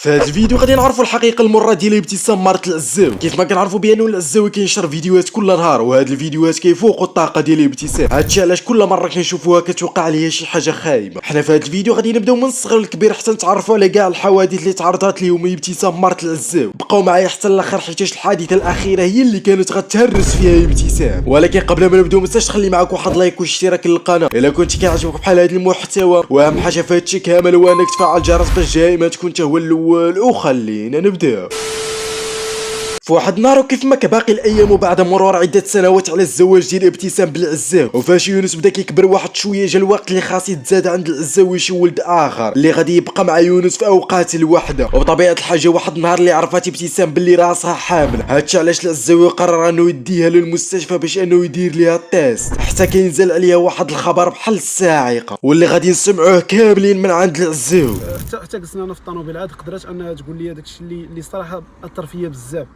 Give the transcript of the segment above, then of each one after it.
في هذا الفيديو غادي نعرفوا الحقيقه المره ديال ابتسام مرت العزاوي. كيف ما كنعرفوا بانه العزاوي كينشر فيديوهات كل نهار، وهاد الفيديوهات كيفوقوا الطاقه ديال ابتسام. هادشي علاش كل مره كنشوفوها كتوقع عليها شي حاجه خايبه. حنا في هاد الفيديو غادي نبداو من الصغر للكبير حتى نتعرفوا على كاع الحوادث اللي تعرضات ليهم ابتسام مرت العزاوي. بقاو معايا حتى الاخر حيتاش الحادثه الاخيره هي اللي كانت غتهرس فيها ابتسام. ولكن قبل ما نبداو متنساش تخلي معاك واحد لايك واشتراك للقناه الا كنت كيعجبك بحال هذا المحتوى، واهم حاجه في هادشي كامل هو انك تفعل الجرس باش دائما تكون هو الاول. وخلينا نبدا. في واحد النهار وكيف ما كباقي الايام وبعد مرور عده سنوات على الزواج ديال ابتسام بالعزاوي، وفاش يونس بدا كيكبر واحد شويه جا الوقت اللي خاص يتزاد عند العزاوي شي ولد اخر اللي غادي يبقى مع يونس في اوقات الوحده. وبطبيعه الحال جا واحد النهار اللي عرفات ابتسام باللي راسها حامل. هادشي علاش العزاوي قرر انه يديها للمستشفى باش انه يدير ليها التيست، حتى كينزل عليها واحد الخبر بحال الصاعقه واللي غادي نسمعوه كاملين من عند العزاوي. حتى جلسنا انا في الطوموبيل عاد قدرت انها تقول لي داكشي اللي صراحه اثر فيا بزاف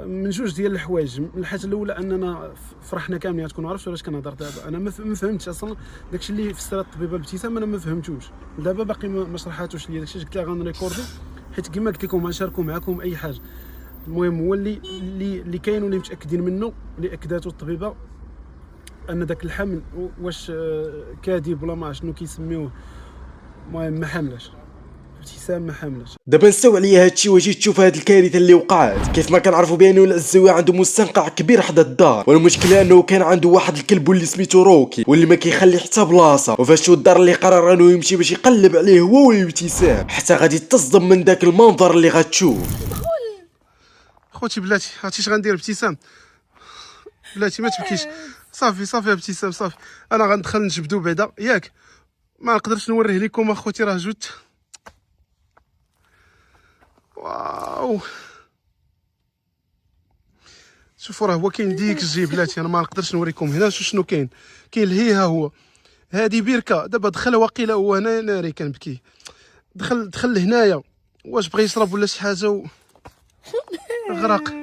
من جوج ديال الحوايج. من الحاجه الاولى اننا فرحنا كاملين، تكونوا عرفتوا علاش كنهضر دابا. انا ما فهمتش اصلا داكشي اللي فسرت الطبيبه بابتسام، انا ما فهمتوش دابا، باقي ما شرحاتوش ليا داكشي. قلت لها غنريكوردي حيت كما قلت لكم غنشاركوا معكم اي حاجه. المهم هو اللي كاين واللي متاكدين منه اللي اكدته الطبيبه ان داك الحمل واش كاذب ولا ما عرفت شنو كيسميوه. المهم ما حاملاش ابتسام، ما حاملاش. دابا نساو عليا هادشي وجيت تشوف هاد الكارثه اللي وقعت. كيف ما كنعرفوا بانه العزاوي عنده مستنقع كبير حدا الدار، والمشكله انه كان عنده واحد الكلب اللي سميتو روكي واللي ما كيخلي حتى بلاصه. وفاش شو الدار اللي قرر انه يمشي باش يقلب عليه هو وابتسام، حتى غادي تصدم من داك المنظر اللي غتشوف. خوتي بلاتي عرفتي اش غندير ابتسام؟ بلاتي ما تبكيش، صافي ابتسام صافي. انا غندخل نجبدو بعدا ياك، ما نقدرش نوريه لكم اخوتي، راه جوت. واو شوفوا راه هو كاين ديك الجي بلاتي. انا ما نقدرش نوريكم هنا شنو كاين الهي. ها هو هادي بيركه دابا دخل واقيلا هو هنا ناري كنبكي. دخل لهنايا، واش بغى يشرب ولا شي حاجه غرق.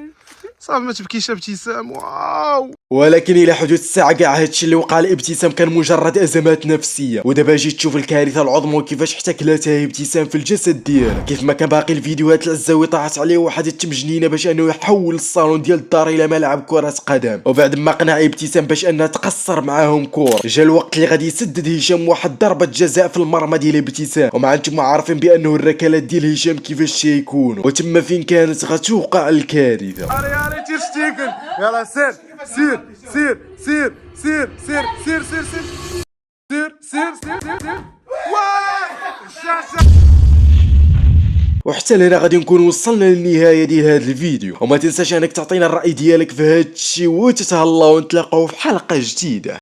صافي ما تبكيش ابتسام. واو. ولكن الى حدوث الساعه كاع هادشي اللي وقع لابتسام كان مجرد ازمات نفسيه. ودابا جيت تشوف الكارثه العظمى وكيفاش احتكلتها ابتسام في الجسد ديالها. كيف ما كان باقي الفيديوهات العزاوي طاحت عليه واحد التمجنينه باش انه يحول الصالون ديال الدار الى ملعب كره قدم. وبعد ما قنع ابتسام باش انها تقصر معاهم كوره، جا الوقت اللي غادي يسدد هشام واحد ضربه جزاء في المرمى ديال ابتسام. ومع انتم عارفين بانه الركلات ديال هشام كيفاش تيكونوا، وتما فين كانت غتوقع الكارثه. يلا سير سير سير سير سير سير سير سير سير سير سير سير. وحتى لهنا غادي نكون وصلنا للنهايه ديال هذا الفيديو، وما تنساش انك تعطينا الراي ديالك في هذا الشيء، وتتهلاو ونتلاقاو في حلقه جديده.